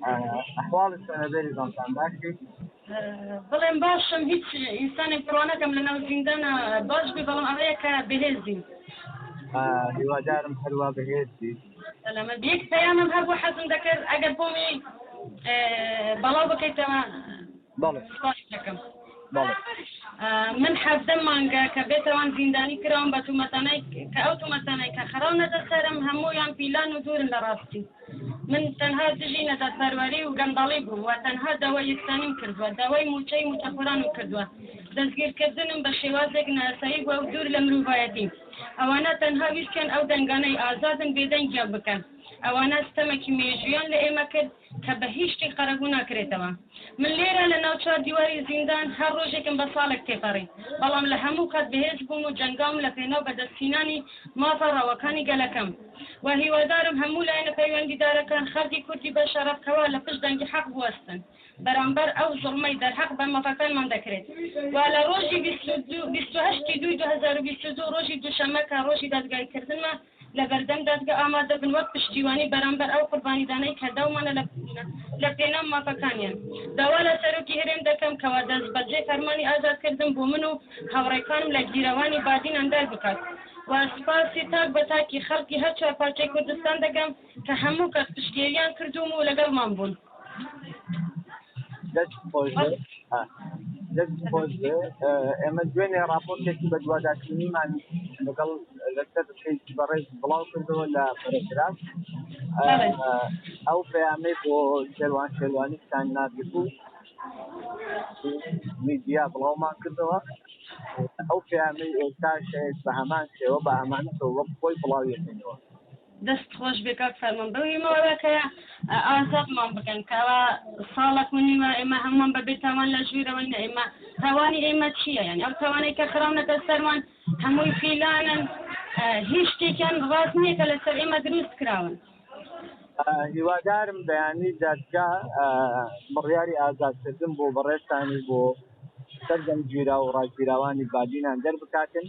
ئەحواڵی سەنەبەری زانتان باشی؟ بڵێم باشم هیچ ئینسانی پڕوانەکەم لە ناو زیندانە باش بێ بەڵام ئەوەیە کە بەهێزی هیوادارم هەروە بەهێزی لەمە یەک پەیامم هەبوو حەزم دەکرد ئەگەر بۆمی بەڵاو بکەیتەوە سپاس دەکەم من حەزم مانگە کە بێتەوان زیندانی کراوم بە تومەتانەی کە ئەو تومەتانەی کە خەڕاو نەدەسەرم هەموویان پیلان و دوورن لە ڕاستی من تەنها دژی نەدەسەروەری و گەندەڵی بوو و تەنها داوای یەکسانیم کردووە داوای موچەی موچەخۆرانم کردووە دەستگیرکردنم بە شێوازێک ناسایی بووە و دوور لە مرۆڤایەتی ئەوانە تەنها ویستیان ئەو دەنگانەی ئازادن بێدەنگیان بکەن ئەوانە ستەمێکی مێژویان لە ئێمە کرد کە بە هیچ شتێک قەرەبوو ناکرێتەوە من لێرە لە ناو چوار دیواری زیندان هەر ڕۆژێکم بە ساڵێک تێپەڕی بەڵام لە هەموو کات بەهێز بووم و جەنگام لە پێناو بەدەستهێنانی مافە ڕەوەکانی گەلەکەم و هیوادارم هەموو لایەنە پەیوەندیدارەکان خەڵکی کوردی بە شەرەفکەوە لە پشت دەنگی حەق بوەستن بەرامبەر ئەو زوڵمەی دەرحەق بە مافەکانمان دەکرێت و لە ڕۆژی 28/2/2022 ڕۆژی دووشەممە کە ڕۆژی دادگایکردنمە لە بەردەم دادگا ئامادە بن وەک پشتیوانی بەرامبەر ئەو قوربانیدانەی کە داومانە لە پێناو مافەکانیان داوا لە سەرۆکی هەرێم دەکەم کەوا دەست بەجێ فەرمانی ئازادکردن بۆ من و هاوڕێکانم لە گیرەوانی بادین ئەندار بکات و سپاسی تاک بە تاکی خەڵکی هەر چوار پارچەی کوردستان دەکەم کە هەموو کەس پشتگیریان کردوم و لەگەڵمان بوون ئێمە دوێنێ راپۆرتێکی بە دووادارکردنیمان لەگەڵ لەسەر شەیکی بەڕێز بڵاو کردەوە لە پەرەگراف ئەو پەیامەی بۆ شێروانیستان ناگربوو میدیا بڵاومان کردەوە ئەو پەیامەی ئێستاش بە هەمان شێوە بە ئەمانەتەوە وەک خۆی بڵاویەکەنەوە دەست خۆش بێ کاک فەرمان بەوەیمەوە کە ئازادمان بکەن کەوا ساڵێک ونیوە ئێمە هەمومان بەبێ تاوان لە ژوورەوەی نە ئێمە تاوانی ئێمە چییە یعنی ئەو تاوانەی کە خراونەتە سەرمان هەمووی فیلانن هیچ شتێکیان ڕاست نییە کە لەسەر ئێمە دروست کراون هیوادارم بەیانی دادگا بڕیاری ئازادکردن بۆ بەڕێستانی بۆ سەردەمگیرا و ڕاگیراوانی بادینان دەربکاتن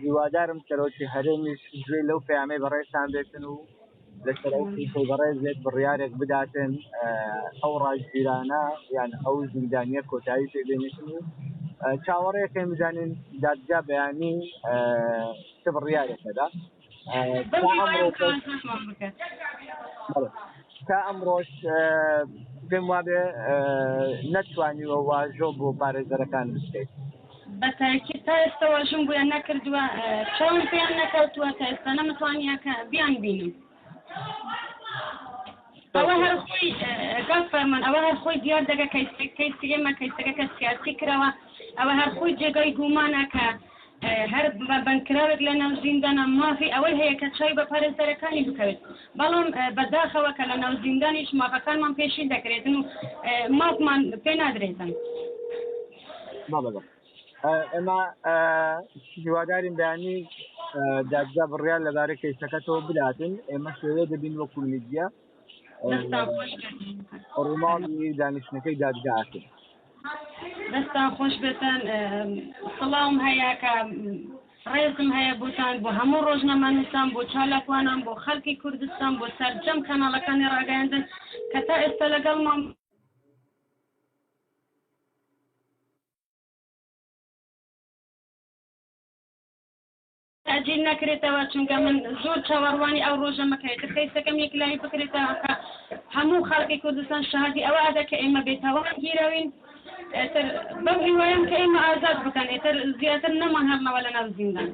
هیوادارم سەرۆکی هەرێمیش گوێ لەو پەیامەی بەڕێستان بێتن و لەسەر ئەو خۆی بەڕێزێک بڕیارێک بداتن ئەو ڕاگیرانە یان ئەو زیندانیە کۆتایی پێبێنێتن و چاوەڕێەکەی بزانین دادگا بەیانی چه بڕیارێکەدا تا ئەمڕۆژ پێم وابێ نەتوانیوە واژۆ بۆ پارێزەرەکان بستێت بەتاکی تا ئێستا واژم بۆیان نەکردووە چاوم پێیان نەکەوتووە تا ئێستا نەمتوانیە کە بیان بینم ئەوە هەر خۆی گاز فەرمان ئەوە هەر خۆی دیار دەگە کەیسی ئێمە کەیسەکە کە سیاسی کراوە ئەوە هەر خۆی جێگای گومانە کە هەر بەنکراوێک لە ناو زیندانە مافی ئەوەی هەیە کە چای بە پارێزەرەکانی بکەوێت بەڵام بەداخەوە کە لە ناو زیندانیش مافەکانمان پێشی دەکرێتن و مافمان پێ نادرێتن ئێمە هیوادارین بەیانی دادگا بڕیار لەبارەی کەیسەکەتەوە بداتن ئێمە شێوێ دەبین وەکو میدیا ڕووماڵی دانیشتەکەی دادگاکرد دەستان خۆش بێتن سڵاوم هەیە کە ڕێزم هەیە بۆتان بۆ هەموو ڕۆژنامەنووسان بۆ چالاکوانان بۆ خەڵکی کوردستان بۆ سەرجەم کەناڵەکانی ڕاگەیاندن کە تا ئێستا لەگەڵمان تاجیل نەکرێتەوە چونکە من زۆر چاوەڕوانی ئەو ڕۆژەمەکەیتر کەیسەکەم یەکلایی بکرێتەوە کە هەموو خەڵکی کوردستان شەهادی ئەوە ئەدا کە ئێمە بێتاوان گیرەوین بەو هیوایەم کە ئێمە ئازاد بکەن ئێتر زیاتر نەمان هەرنەوە لە ناو زیندان